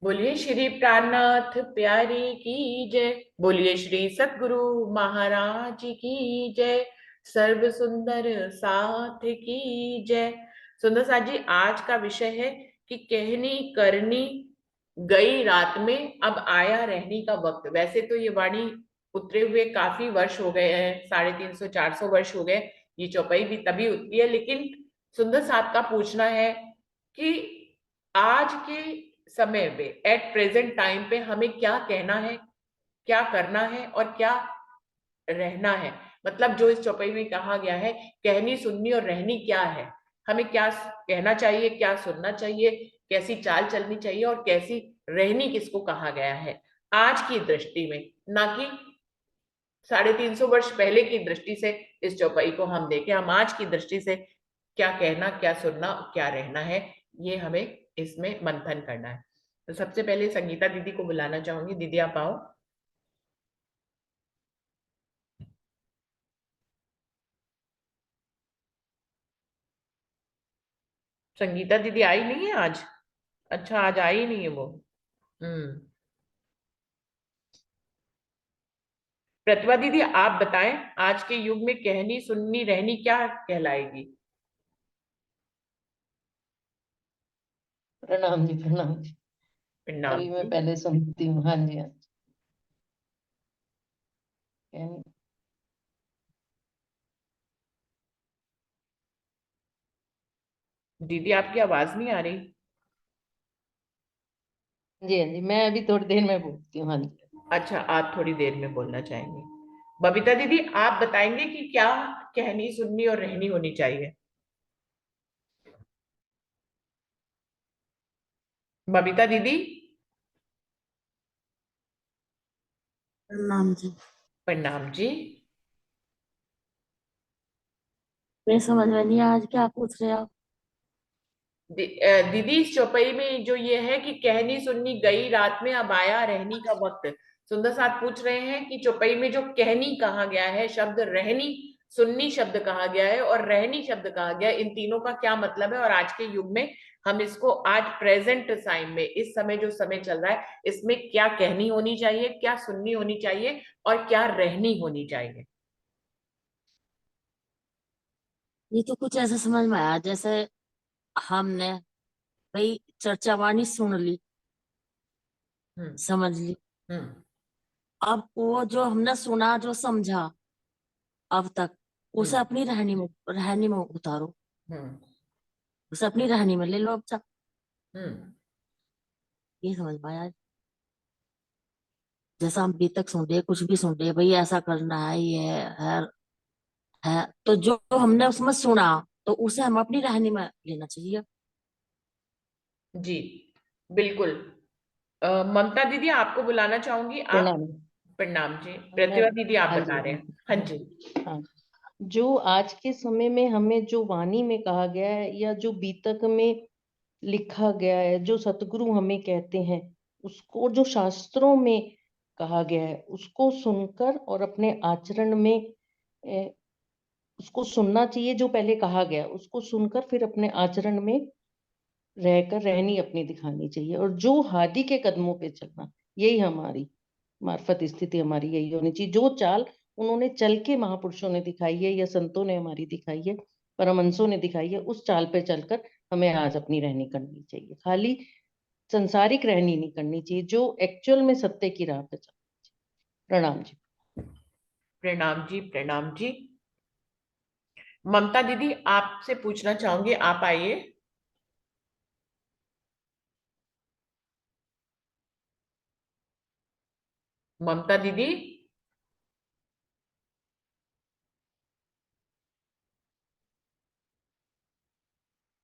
बोलिए श्री प्राणनाथ प्यारी की जय। बोलिए श्री सतगुरु महाराज की जय। सर्व सुंदर साथ की जय। सुंदर साथ जी, आज का विषय है कि कहनी करनी गई रात में, अब आया रहनी का वक्त। वैसे तो ये वाणी उतरे हुए काफी वर्ष हो गए हैं, 350 400 वर्ष हो गए। ये चौपाई भी तभी उतरी है, लेकिन सुंदर साथ का पूछना है कि आज के समय पे, एट प्रेजेंट टाइम पे, हमें क्या कहना है, क्या करना है और क्या रहना है। मतलब जो इस चौपाई में कहा गया है, कहनी सुननी और रहनी क्या है। हमें क्या कहना चाहिए, क्या सुनना चाहिए, कैसी चाल चलनी चाहिए और कैसी रहनी किसको कहा गया है आज की दृष्टि में, ना कि 350 वर्ष पहले की दृष्टि से। इस चौपाई को हम देखें, हम आज की दृष्टि से क्या कहना, क्या सुनना, क्या रहना है, ये हमें इसमें मंथन करना है। तो सबसे पहले संगीता दीदी को बुलाना चाहूंगी। दीदी आप आओ। संगीता दीदी आई नहीं है आज। अच्छा, आज आई नहीं है वो। हम्म। प्रतिभा दीदी आप बताएं, आज के युग में कहनी सुननी रहनी क्या कहलाएगी। प्रणाम जी, प्रणाम जी। प्रणाम अभी मैं जी। पहले सुनती हूँ। हाँ जी, हाँ जी। कहनी- दीदी आपकी आवाज नहीं आ रही। जी हाँ जी, मैं अभी थोड़ी देर में बोलती हूँ। हाँ जी। अच्छा, आप थोड़ी देर में बोलना चाहेंगे। बबीता दीदी आप बताएंगे कि क्या कहनी सुननी और रहनी होनी चाहिए। बबीता दीदी। प्रणाम जी। प्रणाम जी। मेरी समझ में नहीं आया, आज क्या पूछ रहे हो आप? दीदी इस चौपाई में जो ये है कि कहनी सुननी गई रात में, अब आया रहनी का वक्त। सुंदर साथ पूछ रहे हैं कि चौपाई में जो कहनी कहा गया है शब्द, रहनी सुननी शब्द कहा गया है और रहनी शब्द कहा गया है, इन तीनों का क्या मतलब है। और आज के युग में हम इसको, आज प्रेजेंट टाइम में, इस समय जो समय चल रहा है, इसमें क्या कहनी होनी चाहिए, क्या सुननी होनी चाहिए और क्या रहनी होनी चाहिए। ये तो कुछ ऐसा समझ में आया जैसे हमने भाई चर्चा वाणी सुन ली, हम्म। समझ ली। हम्म। अब वो जो हमने सुना, जो समझा अब तक, उसे हम्म। अपनी रहनी में उतारो। हम्म। उसे अपनी रहनी में ले लो अब तक। हम्म। ये समझ में आया। जैसा हम अभी तक सुन रहे, कुछ भी सुन रहे, भाई ऐसा करना है, ये है तो जो हमने उसमें सुना, तो उसे हम अपनी रहनी में लेना चाहिए। जी बिल्कुल। ममता दीदी आपको बुलाना चाहूंगी आप। प्रणाम। प्रणाम जी। मैं प्रतिभा दीदी आप हाँ जी, बता रहे हाँ हैं। जी, हाँ हाँ जी। जी। हाँ, जो आज के समय में हमें जो वाणी में कहा गया है या जो बीतक में लिखा गया है, जो सतगुरु हमें कहते हैं, उसको जो शास्त्रों में कहा गया है, उसको सुनकर और अपने आचरण में उसको सुनना चाहिए। जो पहले कहा गया उसको सुनकर फिर अपने आचरण में रहकर रहनी अपनी दिखानी चाहिए, और जो हादि के कदमों पे चलना, यही हमारी मार्फत स्थिति हमारी यही होनी चाहिए। जो चाल उन्होंने चल के महापुरुषों ने दिखाई है या संतों ने हमारी दिखाई है, परमहंसों ने दिखाई है, उस चाल पे चलकर हमें आज अपनी रहनी करनी चाहिए। खाली संसारिक रहनी नहीं करनी चाहिए, जो एक्चुअल में सत्य की राह पे चल। प्रणाम जी। प्रणाम जी। प्रणाम जी। ममता दीदी आपसे पूछना चाहूंगी, आप आइए। ममता दीदी।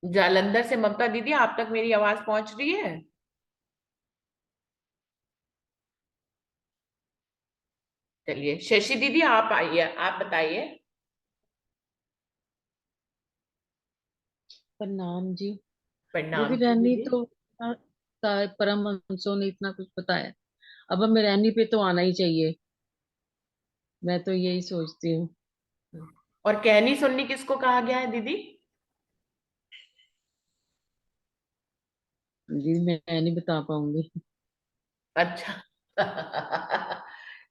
जालंधर से ममता दीदी, आप तक मेरी आवाज पहुंच रही है। चलिए शशि दीदी आप आइए, आप बताइए। प्रणाम जी। देखिए, प्रणाम जी रहनी दीदी। तो परमहंसों ने इतना कुछ बताया, अब हमें रहनी पे तो आना ही चाहिए। मैं तो यही सोचती हूँ। और कहनी सुननी किसको कहा गया है दीदी। जी मैं नहीं बता पाऊंगी। अच्छा।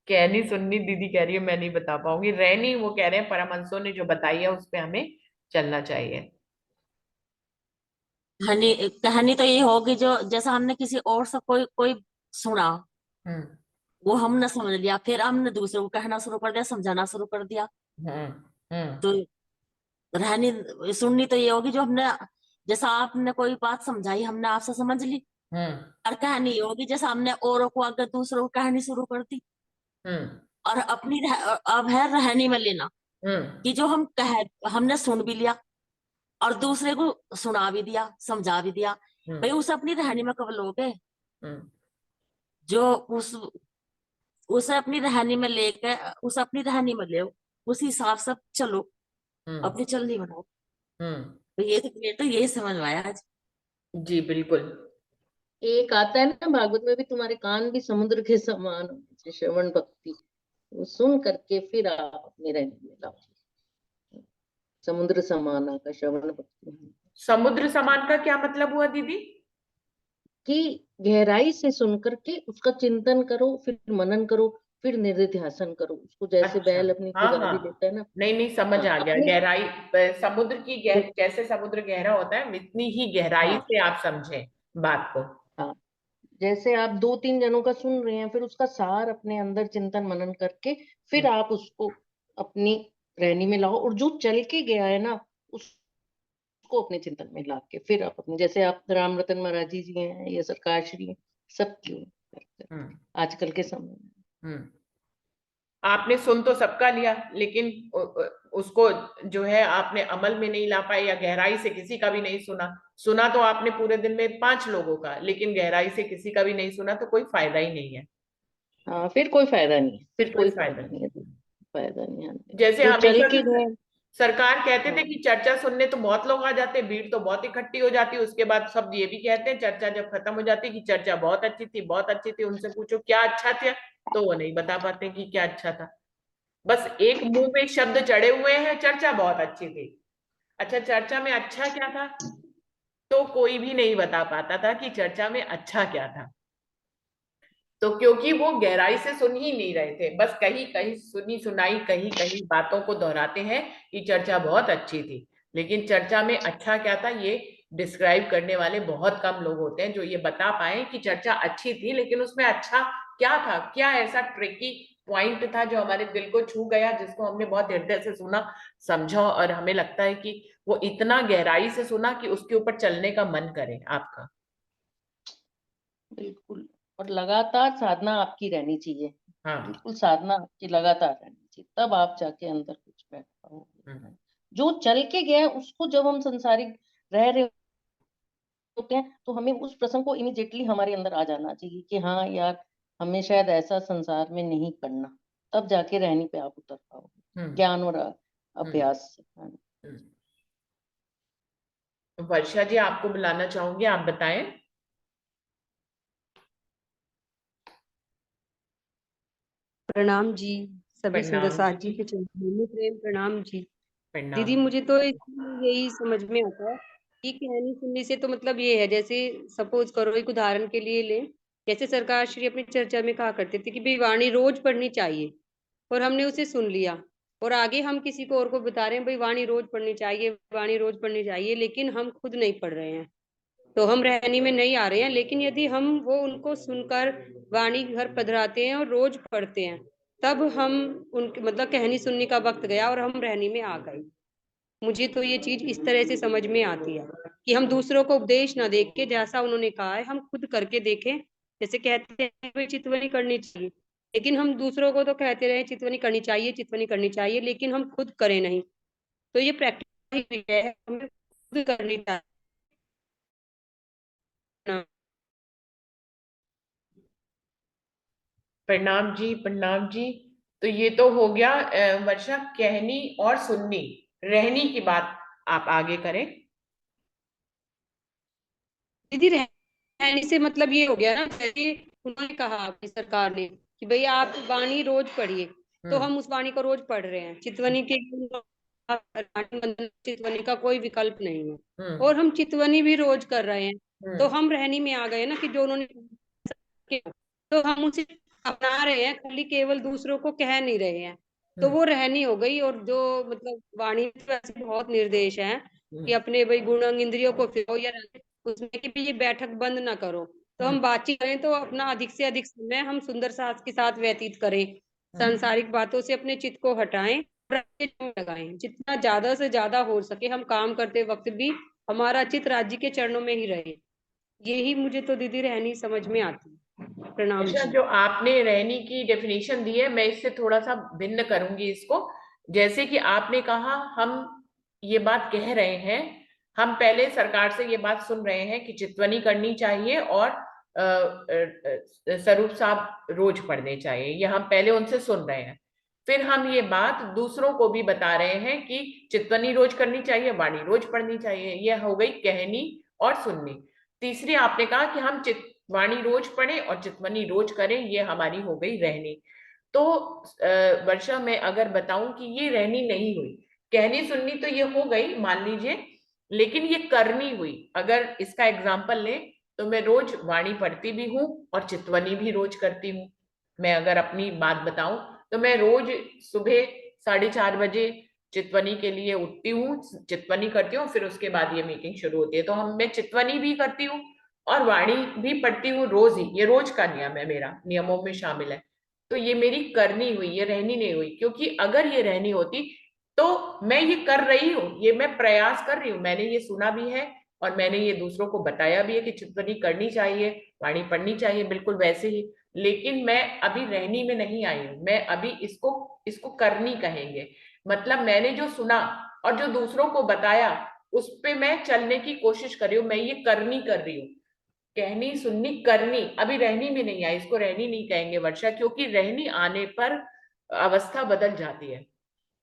कहनी सुननी दीदी कह रही है मैं नहीं बता पाऊंगी, रहनी वो कह रहे हैं परमहंसों ने जो बताई है उस पे हमें चलना चाहिए। कहानी कहानी तो ये होगी जो जैसा हमने किसी और से कोई कोई सुना, हम्म वो हमने समझ लिया, फिर हमने दूसरे को कहना शुरू कर दिया, समझाना शुरू कर दिया। हम्म हम्म तो रहनी सुननी तो ये होगी जो हमने, जैसा आपने कोई बात समझाई हमने आपसे समझ ली। हम्म और कहानी ये होगी जैसा हमने औरों को अगर दूसरों को कहानी शुरू कर दी। हम्म और अब है रहनी में लेना, हम्म कि जो हमने सुन भी लिया और दूसरे को सुना भी दिया, समझा भी दिया। भाई हम्म उसे अपनी रहनी में कब लोगे? हम्म जो उसे अपनी रहनी में लेके, उसे अपनी रहनी में ले, उसी हिसाब से चलो, हम्म अपनी चलनी बनाओ। हम्म तो ये तो यही समझ में आया आज। जी बिल्कुल। एक आता है ना भागवत में भी, तुम्हारे कान भी समुद्र के समान होने चाहिए, श्रवण भक्ति, वो सुन करके फिर आप अपने रहने में लाओ। समुद्र समाना का श्रवण भक्ति, समुद्र समान का क्या मतलब हुआ दीदी? कि गहराई से सुन करके उसका चिंतन करो, फिर मनन करो, फिर निधिध्यासन करो उसको, जैसे अच्छा। बैल अपनी हाँ हाँ। खुदारी लेता है ना। नहीं नहीं, समझ हाँ आ गया, अपने, गहराई समुद्र की जैसे समुद्र गहरा होता है इतनी ही गहराई हाँ से आप समझें बात को। हाँ, जैसे आप दो तीन जनों का सुन रहे हैं, फिर उसका सार अपने अंदर चिंतन मनन करके फिर हम्म आप उसको अपनी रहनी में लाओ, और जो चल के गया है ना उसको अपने चिंतन में ला के फिर आप अपने, जैसे आप राम रतन महाराज जी हैं या सरकार श्री हैं, सब क्यों करते हैं हम्म आजकल के समय में। हम्म। आपने सुन तो सबका लिया, लेकिन उसको जो है आपने अमल में नहीं ला पाए, या गहराई से किसी का भी नहीं सुना। सुना तो आपने पूरे दिन में 5 लोगों का, लेकिन गहराई से किसी का भी नहीं सुना, तो कोई फायदा ही नहीं है। हाँ फिर कोई फायदा नहीं है, फिर फिर कोई कोई फायदा फायदा नहीं है, नहीं। फायदा नहीं है। जैसे जो चल हमेशा के से गए, सरकार कहते थे हाँ कि चर्चा सुनने तो बहुत लोग आ जाते, भीड़ तो बहुत इकट्ठी हो जाती, उसके बाद सब ये भी कहते हैं चर्चा जब खत्म हो जाती कि चर्चा बहुत अच्छी थी, बहुत अच्छी थी, उनसे पूछो क्या अच्छा था, तो वो नहीं बता पाते कि क्या अच्छा था। बस एक मुंह में शब्द चढ़े हुए हैं, चर्चा बहुत अच्छी थी। अच्छा, चर्चा में अच्छा क्या था? तो कोई भी नहीं बता पाता था कि चर्चा में अच्छा क्या था। तो क्योंकि वो गहराई से सुन ही नहीं रहे थे, बस कहीं कहीं सुनी सुनाई कहीं कहीं बातों को दोहराते हैं कि चर्चा बहुत अच्छी थी, लेकिन चर्चा में अच्छा क्या था ये डिस्क्राइब करने वाले बहुत कम लोग होते हैं जो ये बता पाए कि चर्चा अच्छी थी, लेकिन उसमें अच्छा क्या था, क्या ऐसा ट्रिकी पॉइंट था जो हमारे दिल को छू गया, जिसको हमने बहुत हृदय से सुना, समझा, और हमें लगता है कि वो इतना गहराई से सुना कि उसके ऊपर चलने का मन करे आपका। बिल्कुल। और लगातार साधना आपकी रहनी चाहिए, हाँ। बिल्कुल साधना आपकी लगातार रहनी चाहिए, तब आप जाके अंदर कुछ बैठ हम्म पाओगे। जो चल के गया है, उसको जब हम संसारिक रह रहे होते हैं तो हमें उस प्रसंग को इमिडिएटली हमारे अंदर आ जाना चाहिए कि हाँ यार, हमें शायद ऐसा संसार में नहीं करना, तब जाके रहनी पे आप उतर पाओगे हम्म ज्ञान और हम्म अभ्यास से। हाँ। हम्म। वर्षा जी आपको बुलाना चाहूंगी, आप बताएं। प्रणाम जी। सभी सुंदर प्रणाम साथ जी जी। के चरणों में प्रेम प्रणाम जी। प्रणाम। दीदी मुझे तो इसमें यही समझ में आता है कि कहानी सुनने से तो मतलब ये है, जैसे सपोज करो एक उदाहरण के लिए ले, जैसे सरकार श्री अपनी चर्चा में कहा करते थे कि भाई वाणी रोज पढ़नी चाहिए, और हमने उसे सुन लिया, और आगे हम किसी को और को बता रहे हैं भाई वाणी रोज पढ़नी चाहिए, वाणी रोज पढ़नी चाहिए, लेकिन हम खुद नहीं पढ़ रहे हैं, तो हम रहनी में नहीं आ रहे हैं। लेकिन यदि हम वो उनको सुनकर वाणी घर पधराते हैं और रोज पढ़ते हैं, तब हम उनके मतलब कहानी सुनने का वक्त गया और हम रहनी में आ गए। मुझे तो ये चीज इस तरह से समझ में आती है कि हम दूसरों को उपदेश ना दे के, जैसा उन्होंने कहा है हम खुद करके देखें। जैसे कहते हैं भाई चितवनी करनी चाहिए, लेकिन हम दूसरों को तो कहते रहे चितवनी करनी चाहिए, चितवनी करनी चाहिए, लेकिन हम खुद करें नहीं। तो ये प्रैक्टिस है, हमें खुद करनी चाहिए। प्रणाम जी, प्रणाम जी। तो ये तो हो गया वर्षा, कहनी और सुननी, रहनी की बात आप आगे करें। दीदी रहने से मतलब ये हो गया ना, जैसे उन्होंने कहा अपनी सरकार ने कि भाई आप वाणी रोज पढ़िए, तो हम्म हम उस वाणी को रोज पढ़ रहे हैं। चितवनी के चितवनी का कोई विकल्प नहीं है, हम्म और हम चितवनी भी रोज कर रहे हैं। तो हम रहनी में आ गए ना कि जो उन्होंने तो हम उसे अपना रहे हैं, खाली केवल दूसरों को कह नहीं रहे हैं। तो वो रहनी हो गई। और जो मतलब वाणी में तो ऐसे बहुत निर्देश हैं कि अपने भाई गुण अंग इंद्रियों को फिरो, या उसमें कि भी ये बैठक बंद ना करो। तो हम बातचीत करें तो अपना अधिक से अधिक समय हम सुंदर सास के साथ व्यतीत करें, सांसारिक बातों से अपने चित्त को हटाएं और अपने काम में लगाएं। जितना ज्यादा से ज्यादा हो सके हम काम करते वक्त भी हमारा चित्त राज्य के चरणों में ही रहे। यही मुझे तो दीदी रहनी समझ में आती है। प्रणाम अच्छा, जी। जो आपने रहनी की डेफिनेशन दी है, मैं इससे थोड़ा सा भिन्न करूंगी इसको। जैसे कि आपने कहा, हम ये बात कह रहे हैं, हम पहले सरकार से ये बात सुन रहे हैं कि चितवनी करनी चाहिए और स्वरूप साहब रोज पढ़ने चाहिए, ये हम पहले उनसे सुन रहे हैं। फिर हम ये बात दूसरों को भी बता रहे हैं कि चितवनी रोज करनी चाहिए, वाणी रोज पढ़नी चाहिए। ये हो गई कहनी और सुननी। तीसरी आपने कहा कि हम वाणी रोज पढ़े और चितवनी रोज करें, ये हमारी हो गई रहनी। तो वर्षा, मैं अगर बताऊं कि ये रहनी नहीं हुई, कहनी सुननी तो ये हो गई मान लीजिए, लेकिन ये करनी हुई। अगर इसका एग्जाम्पल लें तो मैं रोज वाणी पढ़ती भी हूँ और चितवनी भी रोज करती हूँ। मैं अगर अपनी बात बताऊं तो मैं रोज सुबह 4:30 बजे चितवनी के लिए उठती हूँ, चितवनी करती हूँ, फिर उसके बाद ये मीटिंग शुरू होती है। तो मैं चितवनी भी करती हूँ और वाणी भी पढ़ती हूँ रोज ही। ये रोज का नियम है, मेरा नियमों में शामिल है। तो ये मेरी करनी हुई, ये रहनी नहीं हुई। क्योंकि अगर ये रहनी होती तो मैं ये कर रही हूँ, ये मैं प्रयास कर रही हूँ, मैंने ये सुना भी है और मैंने ये दूसरों को बताया भी है कि चितवनी करनी चाहिए, वाणी पढ़नी चाहिए, बिल्कुल वैसे ही। लेकिन मैं अभी रहनी में नहीं आई हूँ, मैं अभी इसको इसको करनी कहेंगे। मतलब मैंने जो सुना और जो दूसरों को बताया, उस पे मैं चलने की कोशिश कर रही हूँ, मैं ये करनी कर रही हूँ। कहनी सुननी करनी, अभी रहनी में नहीं आई, इसको रहनी नहीं कहेंगे वर्षा, क्योंकि रहनी आने पर अवस्था बदल जाती है।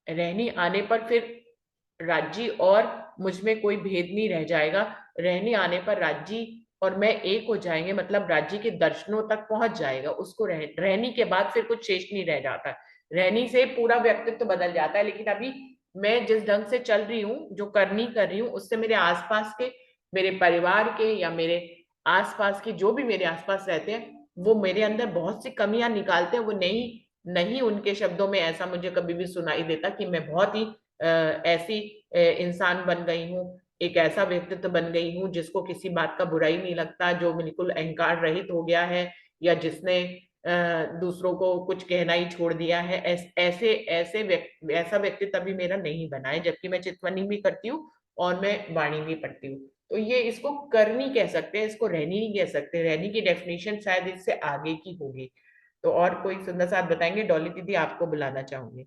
रहनी आने पर फिर राज्य और मुझ में कोई भेद नहीं रह जाएगा। रहनी आने पर राज्य और मैं एक हो जाएंगे, मतलब राज्य के दर्शनों तक पहुंच जाएगा। उसको रहनी के बाद फिर कुछ शेष नहीं रह जाता। रहनी से पूरा व्यक्तित्व बदल जाता है। लेकिन अभी मैं जिस ढंग से चल रही हूँ, जो करनी कर रही हूँ, उससे मेरे आसपास के, मेरे परिवार के या मेरे आसपास के जो भी मेरे आसपास रहते हैं, वो मेरे अंदर बहुत सी कमियां निकालते हैं। वो नहीं नहीं उनके शब्दों में ऐसा मुझे कभी भी सुनाई देता कि मैं बहुत ही ऐसी इंसान बन गई हूँ, एक ऐसा व्यक्तित्व बन गई हूँ जिसको किसी बात का बुराई नहीं लगता, जो बिल्कुल अहंकार रहित हो गया है, या जिसने दूसरों को कुछ कहना ही छोड़ दिया है। ऐसा व्यक्तित्व अभी मेरा नहीं बना है, जबकि मैं चितवनी भी करती हूँ और मैं वाणी भी पढ़ती हूँ। तो ये इसको करनी कह सकते हैं, इसको रहनी नहीं कह सकते। रहनी की डेफिनेशन शायद इससे आगे की होगी। तो और कोई सुंदर साथ बताएंगे? डॉली दीदी, आपको बुलाना चाहूंगी।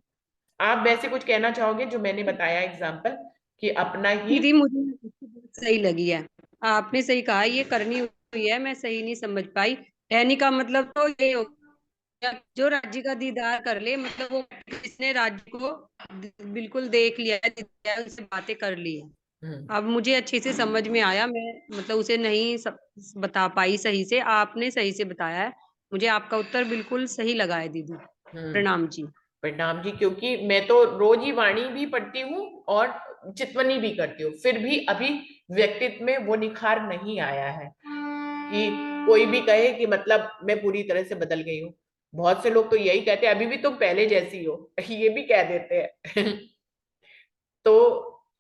आप वैसे कुछ कहना चाहोगे जो मैंने बताया एग्जाम्पल, कि अपना ही? दीदी मुझे आपकी बात सही लगी है। आपने सही कहा, ये करनी हुई है, मैं सही नहीं समझ पाई। रहनी का मतलब तो ये हो गया जो राज्य का दीदार कर ले, मतलब वो जिसने राज्य को बिल्कुल देख लिया है, उनसे बातें कर ली है। हम्म। अब मुझे अच्छे से समझ में आया। मैं मतलब उसे नहीं बता पाई सही से, आपने सही से बताया है। मुझे आपका उत्तर बिल्कुल सही लगा है दीदी। हम्म। प्रणाम जी। प्रणाम जी। क्योंकि मैं तो रोज ही वाणी भी पढ़ती हूँ और चितवनी भी करती हूँ, फिर भी अभी व्यक्तित्व में वो निखार नहीं आया है कि कोई भी कहे कि मतलब मैं पूरी तरह से बदल गई हूँ। बहुत से लोग तो यही कहते हैं, अभी भी तुम पहले जैसी हो, ये भी कह देते हैं। तो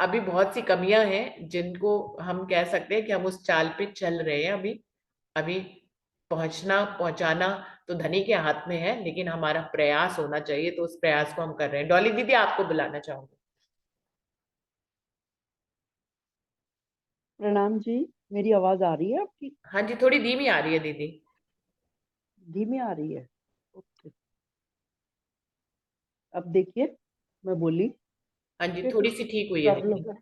अभी बहुत सी कमियां हैं जिनको हम कह सकते हैं कि हम उस चाल पे चल रहे हैं। अभी अभी पहुंचना पहुंचाना तो धनी के हाथ में है, लेकिन हमारा प्रयास होना चाहिए, तो उस प्रयास को हम कर रहे हैं। डॉली दीदी, आपको बुलाना चाहूंगी। प्रणाम जी। मेरी आवाज आ रही है आपकी? हाँ जी, थोड़ी धीमी आ रही है दीदी। धीमी आ रही है? ओके, अब देखिए, मैं बोली। हाँ ठीक जी, है, थोड़ी कुछ सी ठीक हुई है प्रॉब्लम दीदी। है?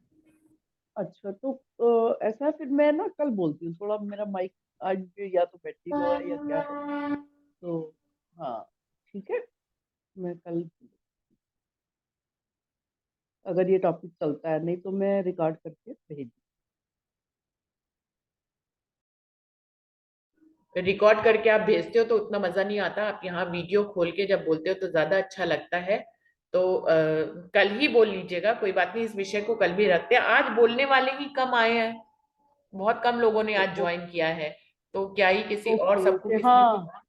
अच्छा, तो ऐसा है, फिर मैं ना कल बोलती हूँ। थोड़ा मेरा माइक आज या तो बैटरी लो है या क्या है, तो हाँ, ठीक है, मैं कल, अगर ये टॉपिक चलता है, नहीं तो मैं रिकॉर्ड करके भेज। रिकॉर्ड करके आप भेजते हो तो उतना मजा नहीं आता, आप यहाँ वीडियो खोल के जब बोलते हो तो ज्यादा अच्छा लगता है। तो कल ही बोल लीजिएगा, कोई बात नहीं, इस विषय को कल भी रखते हैं। आज बोलने वाले ही कम आए हैं, बहुत कम लोगों ने आज तो ज्वाइन किया है। तो क्या ही किसी और, ओके सबको ओके, किसी हाँ,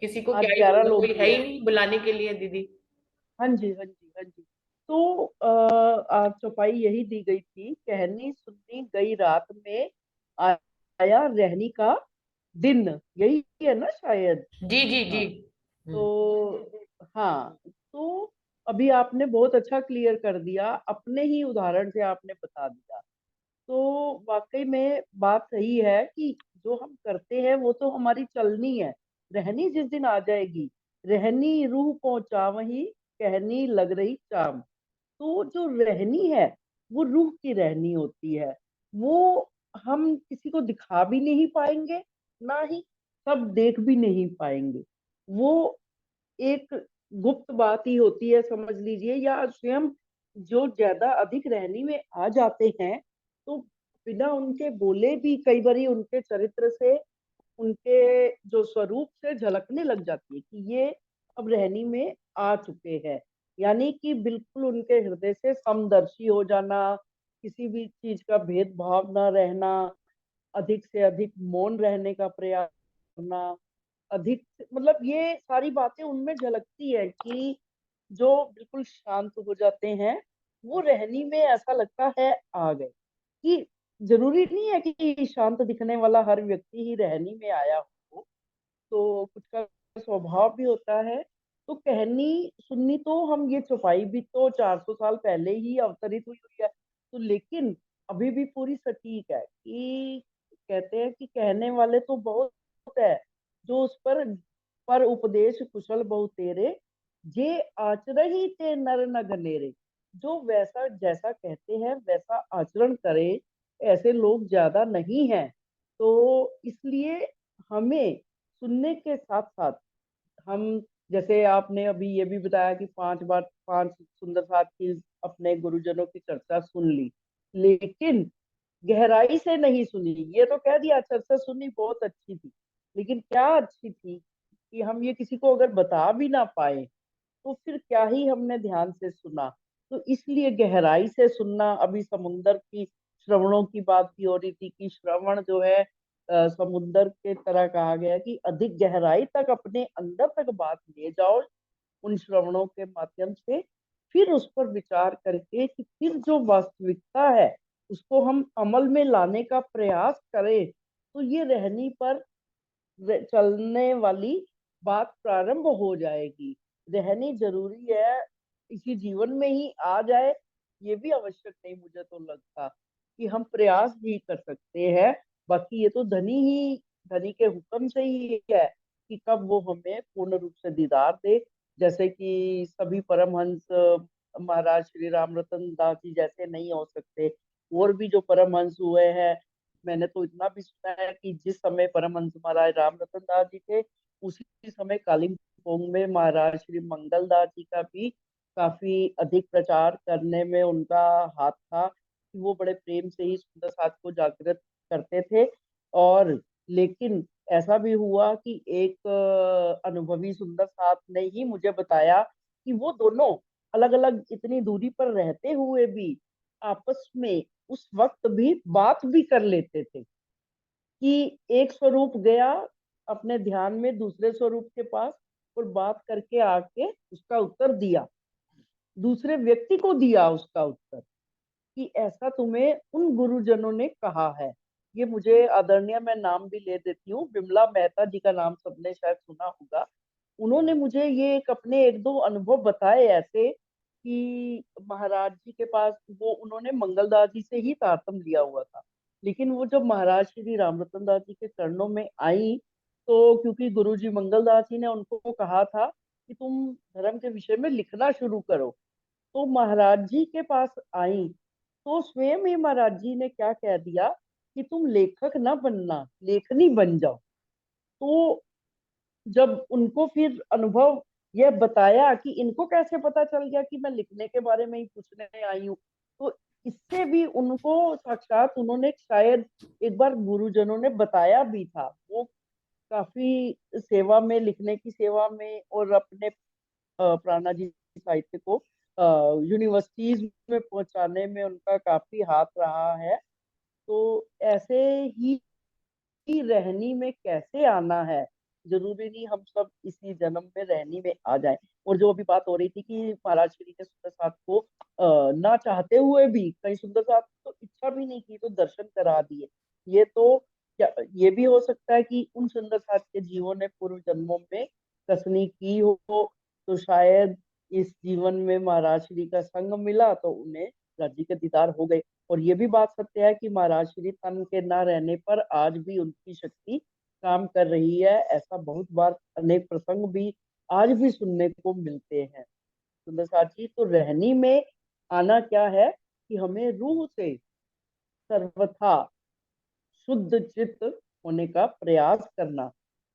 किसी को आज क्या ही 11 बोलूं, लोग कोई है ही ही है। नहीं बुलाने के लिए दीदी। हाँ जी, हाँ जी, हाँ जी। तो आज चौपाई यही दी गई थी, कहनी सुननी गई रात में, आया रहनी का दिन, यही है ना शायद। जी जी जी। हाँ, तो हाँ, तो अभी आपने बहुत अच्छा क्लियर कर दिया, अपने ही उदाहरण से आपने बता दिया। तो वाकई में बात सही है कि जो हम करते हैं वो तो हमारी चलनी है, रहनी जिस दिन आ जाएगी, रहनी रूह पहुंचा वही, कहनी लग रही चाम। तो जो रहनी है वो रूह की रहनी होती है, वो हम किसी को दिखा भी नहीं पाएंगे, ना ही सब देख भी नहीं पाएंगे। वो एक गुप्त बात ही होती है समझ लीजिए, या स्वयं जो ज्यादा अधिक रहनी में आ जाते हैं तो बिना उनके बोले भी कई बारी उनके चरित्र से, उनके जो स्वरूप से झलकने लग जाती है कि ये अब रहनी में आ चुके हैं। यानी कि बिल्कुल उनके हृदय से समदर्शी हो जाना, किसी भी चीज का भेदभाव न रहना, अधिक से अधिक मौन रहने का प्रयास करना, अधिक मतलब ये सारी बातें उनमें झलकती है कि जो बिल्कुल शांत हो जाते हैं, वो रहनी में ऐसा लगता है आ गए। कि जरूरी नहीं है कि शांत दिखने वाला हर व्यक्ति ही रहनी में आया हो, तो कुछ का स्वभाव भी होता है। तो कहनी सुननी तो हम ये चौपाई भी तो 400 साल पहले ही अवतरित हुई हुई है, तो लेकिन अभी भी पूरी सटीक है कि कहते हैं कि कहने वाले तो बहुत है, जो उस पर उपदेश कुशल बहु तेरे, जे आचरहि ते नर न घनेरे। जो वैसा जैसा कहते हैं वैसा आचरण करे, ऐसे लोग ज्यादा नहीं हैं। तो इसलिए हमें सुनने के साथ साथ हम, जैसे आपने अभी ये भी बताया कि 5 बार 5 सुंदर साथ की अपने गुरुजनों की चर्चा सुन ली, लेकिन गहराई से नहीं सुनी। ये तो कह दिया चर्चा सुनी बहुत अच्छी थी, लेकिन क्या अच्छी थी कि हम ये किसी को अगर बता भी ना पाए तो फिर क्या ही हमने ध्यान से सुना। तो इसलिए गहराई से सुनना, अभी समुंदर की श्रवणों की बात भी हो रही थी कि श्रवण जो है समुंदर के तरह कहा गया है कि अधिक गहराई तक अपने अंदर तक बात ले जाओ उन श्रवणों के माध्यम से, फिर उस पर विचार करके कि फिर जो वास्तविकता है उसको हम अमल में लाने का प्रयास करें, तो ये रहनी पर चलने वाली बात प्रारंभ हो जाएगी। रहनी जरूरी है, इसी जीवन में ही आ जाए ये भी आवश्यक नहीं, मुझे तो लगता कि हम प्रयास भी कर सकते हैं। बाकी ये तो धनी के हुक्म से ही है कि कब वो हमें पूर्ण रूप से दीदार दे। जैसे कि सभी परमहंस महाराज श्री राम रतन दास जी जैसे नहीं हो सकते, और भी जो परमहंस हुए हैं, मैंने तो इतना भी सुना है कि जिस समय परमहंस महाराज राम रतन दास जी थे, उसी समय कालिम्पोंग में महाराज श्री मंगल दास जी का भी काफी अधिक प्रचार करने में उनका हाथ था, कि वो बड़े प्रेम से ही सुंदर साथ को जागृत करते थे। और लेकिन ऐसा भी हुआ कि एक अनुभवी सुंदर साथ ने ही मुझे बताया कि वो दोनों अलग अलग इतनी दूरी पर रहते हुए भी आपस में उस वक्त भी बात भी कर लेते थे, कि एक स्वरूप गया अपने ध्यान में दूसरे स्वरूप के पास और बात करके आके उसका उत्तर दिया, दूसरे व्यक्ति को दिया उसका उत्तर, कि ऐसा तुम्हें उन गुरुजनों ने कहा है। ये मुझे आदरणीय, मैं नाम भी ले देती हूँ, बिमला मेहता जी का नाम सबने शायद सुना होगा। उन्होंने मुझे ये एक अपने एक दो अनुभव बताए ऐसे कि महाराज जी के पास वो उन्होंने मंगलदास जी से ही तारतम लिया हुआ था, लेकिन वो जब महाराज श्री रामरतन दास जी के चरणों में आई, तो क्योंकि गुरु जी मंगलदास जी ने उनको कहा था कि तुम धर्म के विषय में लिखना शुरू करो, तो महाराज जी के पास आई, तो स्वयं ही महाराज जी ने क्या कह दिया कि तुम लेखक ना बनना, लेखनी बन जाओ। तो जब उनको फिर अनुभव यह बताया कि इनको कैसे पता चल गया कि मैं लिखने के बारे में ही पूछने आई हूँ, तो इससे भी उनको साक्षात उन्होंने शायद एक बार गुरुजनों ने बताया भी था। वो काफी सेवा में, लिखने की सेवा में और अपने प्राणा जी साहित्य को यूनिवर्सिटीज में पहुंचाने में उनका काफी हाथ रहा है। तो ऐसे ही रहनी में कैसे आना है, जरूरी नहीं हम सब इसी जन्म में रहनी में आ जाए। और जो अभी बात हो रही थी कि महाराज श्री ने सुंदर साथ को ना चाहते हुए भी, कहीं सुंदर साथ तो इच्छा भी नहीं की तो दर्शन करा दिए। ये तो क्या ये भी हो सकता है कि उन सुंदर साथ के जीवों ने पूर्व जन्मों में कसनी की हो, तो शायद इस जीवन में महाराज श्री का संग मिला तो उन्हें राज्य के दीदार हो गए। और ये भी बात सत्य है कि महाराज श्री तन के ना रहने पर आज भी उनकी शक्ति काम कर रही है। ऐसा बहुत बार अनेक प्रसंग भी आज भी सुनने को मिलते हैं। सुंदर साथ जी, तो रहनी में आना क्या है कि हमें रूह से सर्वथा शुद्ध चित्त होने का प्रयास करना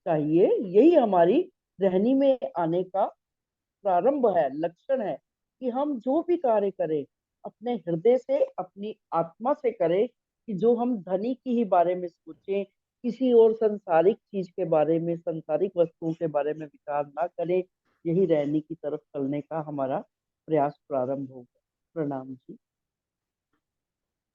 चाहिए। यही हमारी रहनी में आने का प्रारंभ है, लक्षण है कि हम जो भी कार्य करें अपने हृदय से, अपनी आत्मा से करें, कि जो हम धनी की ही बारे में सोचें, किसी और संसारिक चीज के बारे में, संसारिक वस्तुओं के बारे में विचार ना करें। यही रहनी की तरफ चलने का हमारा प्रयास प्रारंभ होगा। प्रणाम जी।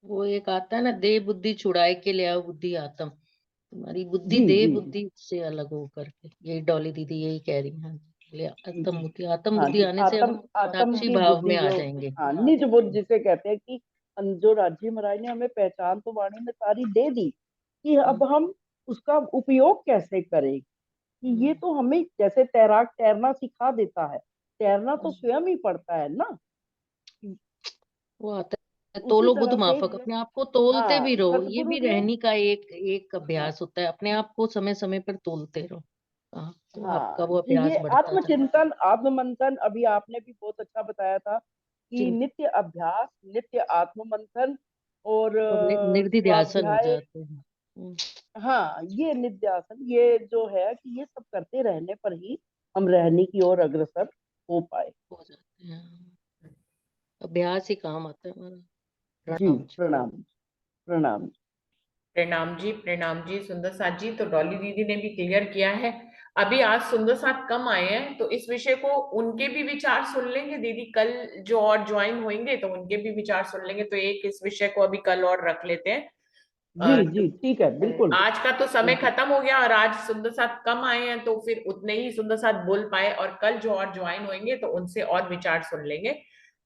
वो एक आता है ना, देह बुद्धि छुड़ाए के ले आओ बुद्धि आत्म। तुम्हारी बुद्धि जी देह जी बुद्धि से अलग हो करके, यही डॉली दीदी यही कह रही हैं। ले आत्म जी। बुद्धि, आत्म हाँ बुद्धि जी, आने से हम आत्म साक्षी की भाव बुद्धि में आ जो, जाएंगे। हाँ, निज बुद्धि जिसे कहते हैं कि जो राजी महाराज ने हमें पहचान तो वाणी में सारी दे दी, कि अब हम उसका उपयोग कैसे करें। कि ये तो हमें जैसे तैराक तैरना सिखा देता है, तैरना तो स्वयं ही पड़ता है ना। वो आता है उसी तोलो बुद्ध तरह से माफक, अपने आप को तोलते हाँ, भी रहो। ये सतगुरु भी ने, रहनी का एक हाँ अभ्यास होता है, अपने आप को समय समय पर तोलते रहो। हाँ, तो आपका हाँ, वो कि अभ्यास ये बढ़ता जाएगा। आत्मचिंतन, आत्ममंथन, अभी आपने भी बहुत अच्छा बताया था कि चिंतन नित्य अभ्यास, नित्य आत्ममंथन और और निर्दिध्यासन हो स्वाध्याय। जाते हैं। हाँ, ये नित्यासन, ये जो है कि ये सब करते रहने पर ही हम रहने की ओर अग्रसर हो पाए। हो जाते हैं, अभ्यास ही काम आता है हमारा। जी, प्रणाम जी। प्रणाम। प्रणाम। प्रणाम जी सुंदर साथ जी। तो डॉली दीदी ने भी क्लियर किया है। अभी आज सुंदर साथ कम आए हैं तो इस विषय को उनके भी विचार सुन लेंगे दीदी। कल जो और ज्वाइन होंगे तो उनके भी विचार सुन लेंगे। तो एक इस विषय को अभी कल और रख लेते हैं। जी तो जी, ठीक है, बिल्कुल आज का तो समय बिल्कुल। खत्म हो गया और आज सुंदर साथ कम आए हैं तो फिर उतने ही सुंदर साथ बोल पाए। और कल जो और ज्वाइन होंगे तो उनसे और विचार सुन लेंगे।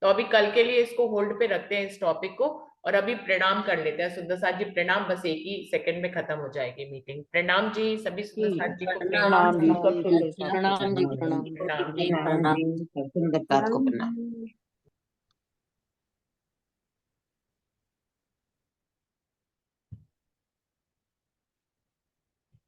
तो अभी कल के लिए इसको होल्ड पे रखते हैं इस टॉपिक को। और अभी प्रणाम कर लेते हैं सुंदर साथ जी। प्रणाम, बस एक ही सेकंड में खत्म हो जाएगी मीटिंग। प्रणाम जी सभी सुंदर ठीक है, साथ जी को प्रणाम। प्रणाम जी, प्रणाम सब जी, सुंदर साथ को प्रणाम जी, प्रणाम। प्रणाम। प्रणाम। प्रणाम, सुंदर साथ को प्रणाम प्रणाम। जी।